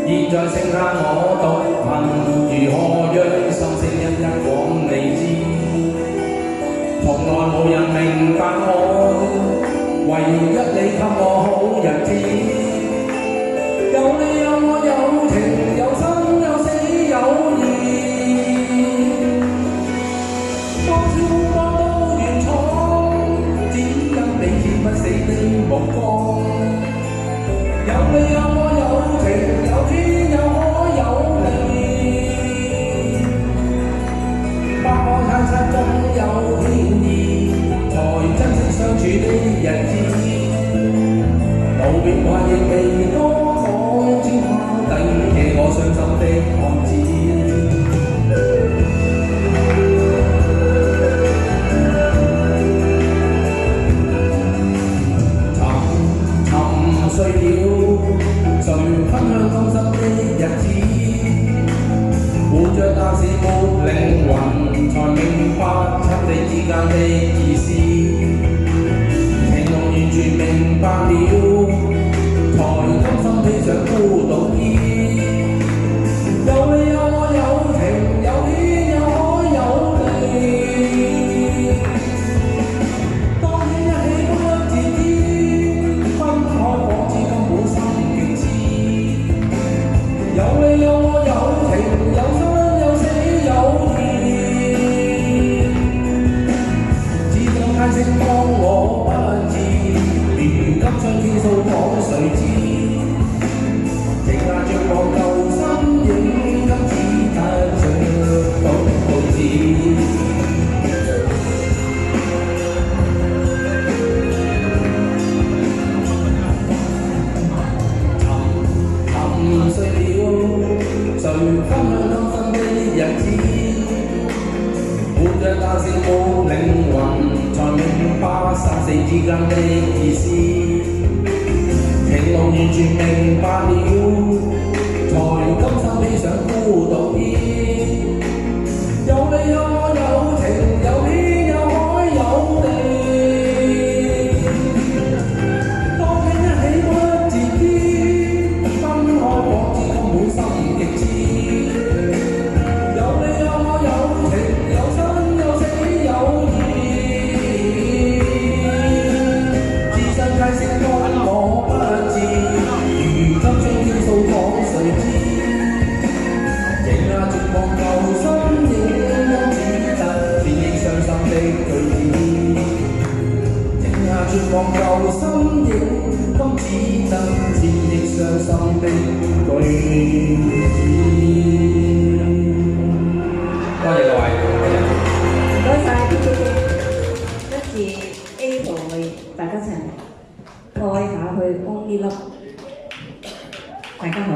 現在剩下我獨行，如何讓心聲一一講你知？從來無人明白我，唯一你給我好日子。有你有我有情有生有死有義，當天光都願闖，只因你見不死的目光。有你有我有情有天有海有地，百愛探索中有天意，才珍惜相處的日子。道別話亦未多講，只拋低這我傷心的漢子。沉睡了，誰分享今生的日子？活着但是沒靈魂，才明白親你之間的意思。情濃完全明白了，才甘心披上孤獨衣。有你有我有情有天有海有地，當天一起不自知，分開仿似根本心極痴。有你有我有情有生有死有義，只想嘆息當我不智，如今相傾訴講誰知？剩下着望舊身影，今只得着報紙。沉睡了，誰分享今生的日子？活着但是沒靈魂，才明白生死之間的意思。情濃完全明白了，才甘心披上孤獨衣。有你有我有情有天有海有地，當天一起不自知，分開仿似根本心極痴。有你有我有情有生有死有義，只想解釋當我不智，如今將傾訴講誰知？剩下絕望舊身影，今只得填映傷心的句子。剩下絕望舊身影，今只得填映傷心的句子。多謝各位，唔該晒，跟住 A 圖為大家一齊開下去 Only Love，大家好。